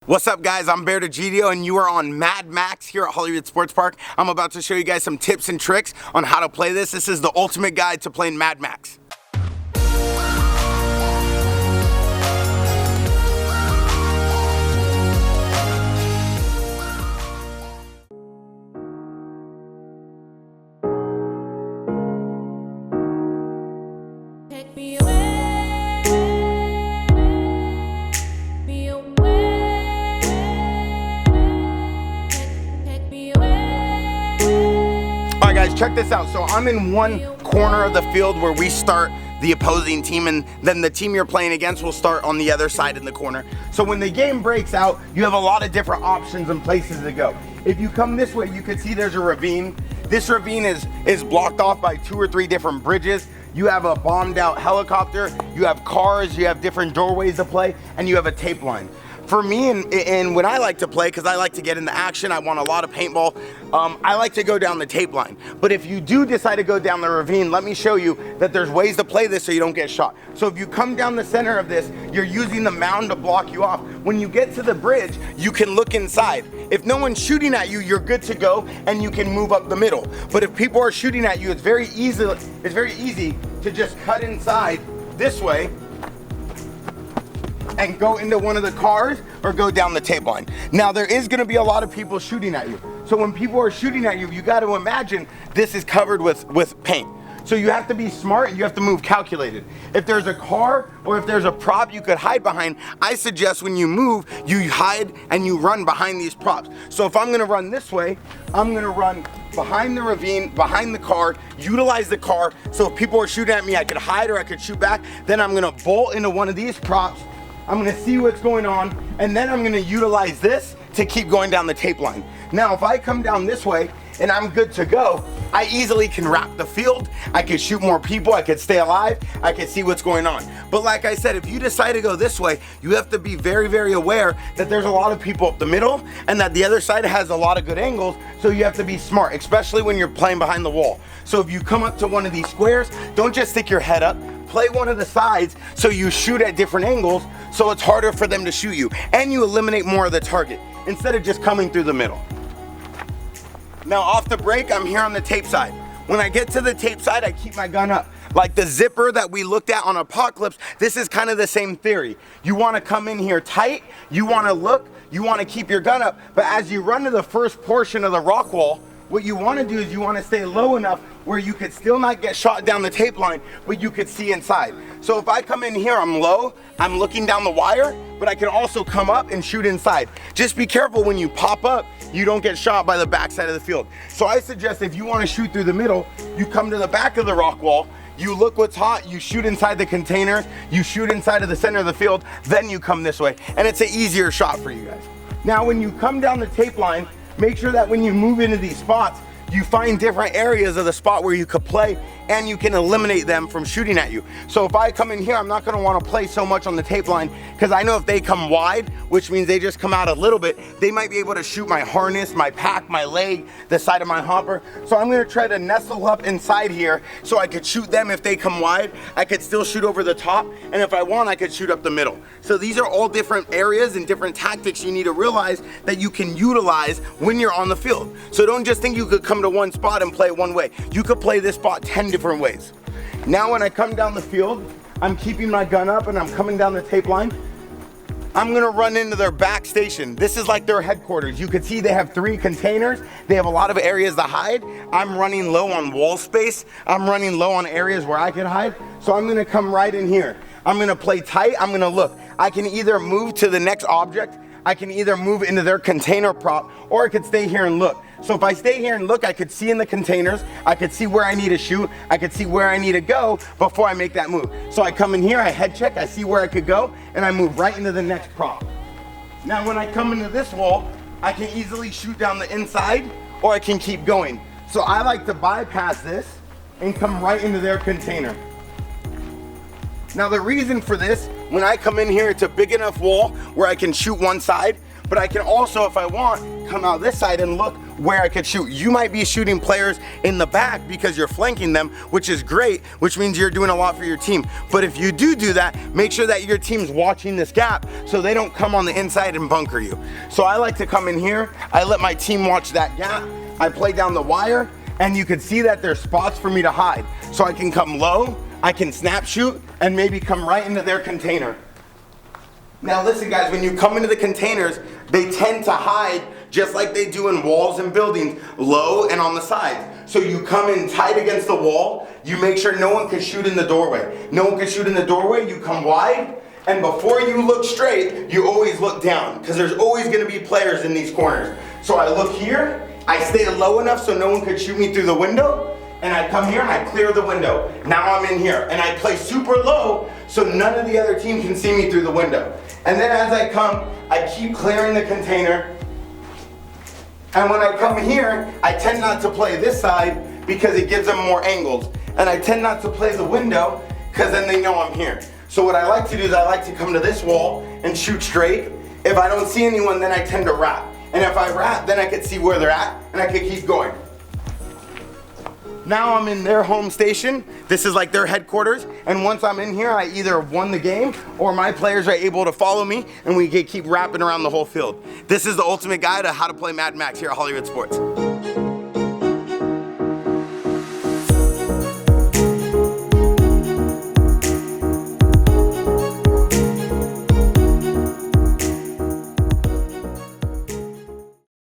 What's up guys, I'm BearDegidio and you are on Mad Max here at Hollywood Sports Park. I'm about to show you guys some tips and tricks on how to play this. This is the ultimate guide to playing Mad Max. Alright guys, check this out. So I'm in one corner of the field where we start the opposing team, and then the team you're playing against will start on the other side in the corner. So when the game breaks out, you have a lot of different options and places to go. If you come this way, you can see there's a ravine. This ravine is blocked off by 2 or 3 different bridges. You have a bombed out helicopter, you have cars, you have different doorways to play, and you have a tape line. For me, and when I like to play, because I like to get into action, I want a lot of paintball, I like to go down the tape line. But if you do decide to go down the ravine, let me show you that there's ways to play this so you don't get shot. So if you come down the center of this, you're using the mound to block you off. When you get to the bridge, you can look inside. If no one's shooting at you, you're good to go, and you can move up the middle. But if people are shooting at you, it's very easy to just cut inside this way and go into one of the cars or go down the tape line. Now there is gonna be a lot of people shooting at you. So when people are shooting at you, you gotta imagine this is covered with paint. So you have to be smart and you have to move calculated. If there's a car or if there's a prop you could hide behind, I suggest when you move, you hide and you run behind these props. So if I'm gonna run this way, I'm gonna run behind the ravine, behind the car, utilize the car. So if people are shooting at me, I could hide or I could shoot back. Then I'm gonna bolt into one of these props. I'm gonna see what's going on, and then I'm gonna utilize this to keep going down the tape line. Now, if I come down this way and I'm good to go, I easily can wrap the field, I could shoot more people, I could stay alive, I could see what's going on. But like I said, if you decide to go this way, you have to be very, very aware that there's a lot of people up the middle and that the other side has a lot of good angles, so you have to be smart, especially when you're playing behind the wall. So if you come up to one of these squares, don't just stick your head up, play one of the sides so you shoot at different angles so it's harder for them to shoot you, and you eliminate more of the target instead of just coming through the middle. Now off the break, I'm here on the tape side. When I get to the tape side, I keep my gun up. Like the zipper that we looked at on Apocalypse, this is kind of the same theory. You want to come in here tight, you want to look, you want to keep your gun up, but as you run to the first portion of the rock wall, what you want to do is you want to stay low enough where you could still not get shot down the tape line, but you could see inside. So if I come in here, I'm low, I'm looking down the wire, but I can also come up and shoot inside. Just be careful when you pop up, you don't get shot by the back side of the field. So I suggest if you want to shoot through the middle, you come to the back of the rock wall, you look what's hot, you shoot inside the container, you shoot inside of the center of the field, then you come this way, and it's an easier shot for you guys. Now when you come down the tape line, make sure that when you move into these spots, you find different areas of the spot where you could play and you can eliminate them from shooting at you. So if I come in here, I'm not gonna wanna play so much on the tape line because I know if they come wide, which means they just come out a little bit, they might be able to shoot my harness, my pack, my leg, the side of my hopper. So I'm gonna try to nestle up inside here so I could shoot them if they come wide. I could still shoot over the top, and if I want, I could shoot up the middle. So these are all different areas and different tactics you need to realize that you can utilize when you're on the field. So don't just think you could come to one spot and play one way. You could play this spot 10 different ways. Now when I come down the field, I'm keeping my gun up and I'm coming down the tape line. I'm gonna run into their back station. This is like their headquarters. You can see they have 3 containers. They have a lot of areas to hide. I'm running low on wall space. I'm running low on areas where I can hide. So I'm gonna come right in here. I'm gonna play tight, I'm gonna look. I can either move to the next object, I can either move into their container prop, or I could stay here and look. So if I stay here and look, I could see in the containers, I could see where I need to shoot, I could see where I need to go before I make that move. So I come in here, I head check, I see where I could go, and I move right into the next prop. Now when I come into this wall, I can easily shoot down the inside, or I can keep going. So I like to bypass this and come right into their container. Now the reason for this, when I come in here, it's a big enough wall where I can shoot one side, but I can also, if I want, come out this side and look where I could shoot. You might be shooting players in the back because you're flanking them, which is great, which means you're doing a lot for your team. But if you do that, make sure that your team's watching this gap so they don't come on the inside and bunker you. So I like to come in here, I let my team watch that gap, I play down the wire, and you can see that there's spots for me to hide. So I can come low, I can snap shoot, and maybe come right into their container. Now listen guys, when you come into the containers, they tend to hide just like they do in walls and buildings, low and on the sides. So you come in tight against the wall, you make sure no one can shoot in the doorway. No one can shoot in the doorway, you come wide, and before you look straight, you always look down, because there's always gonna be players in these corners. So I look here, I stay low enough so no one could shoot me through the window, and I come here and I clear the window. Now I'm in here, and I play super low so none of the other team can see me through the window. And then as I come, I keep clearing the container. And when I come here, I tend not to play this side because it gives them more angles. And I tend not to play the window because then they know I'm here. So what I like to do is I like to come to this wall and shoot straight. If I don't see anyone, then I tend to wrap. And if I wrap, then I can see where they're at and I can keep going. Now I'm in their home station. This is like their headquarters. And once I'm in here, I either won the game or my players are able to follow me and we can keep wrapping around the whole field. This is the ultimate guide to how to play Mad Max here at Hollywood Sports.